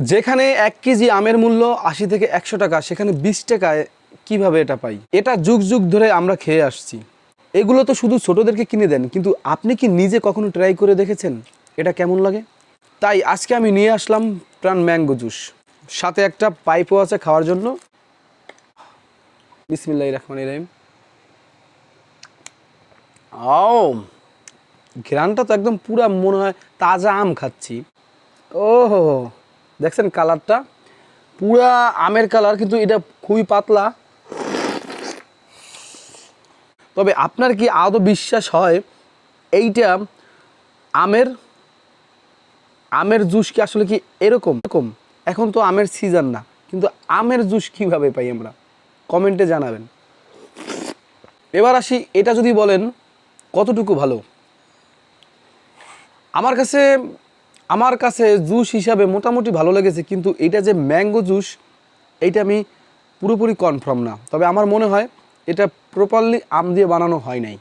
যেখানে 1 কেজি আমের মূল্য 80 থেকে 100 টাকা, সেখানে 20 টাকায় কিভাবে এটা পাই? এটা যুগ যুগ ধরে আমরা খেয়ে আসছি। এগুলো তো শুধু ছোটদেরকে কিনে দেন, কিন্তু আপনি কি নিজে কখনো ট্রাই করে দেখেছেন এটা কেমন লাগে? তাই আজকে আমি নিয়ে আসলাম প্রাণ ম্যাঙ্গো জুস, সাথে একটা পাইপও আছে খাওয়ার জন্য। বিসমিল্লাহির রহমানির রহিম। ও, ঘ্রাণটা তো একদম পুরা মনে হয় তাজা আম খাচ্ছি। ওহো, দেখছেন কালারটা পুরা আমের কালার, কিন্তু এটা খুবই পাতলা। তবে আপনার কি আদৌ বিশ্বাস হয় এইটা আমের আমের জুস কি আসলে কি এরকম এরকম? এখন তো আমের সিজন না, কিন্তু আমের জুস কিভাবে পাই আমরা? কমেন্টে জানাবেন। এবার আসি, এটা যদি বলেন কতটুকু ভালো। আমার কাছে আমার কাছে জুস হিসাবে মোটামুটি ভালো লেগেছে, কিন্তু এটা যে ম্যাঙ্গো জুস এইটা আমি পুরোপুরি কনফার্ম না। তবে আমার মনে হয় এটা প্রপারলি আম দিয়ে বানানো হয় নাই।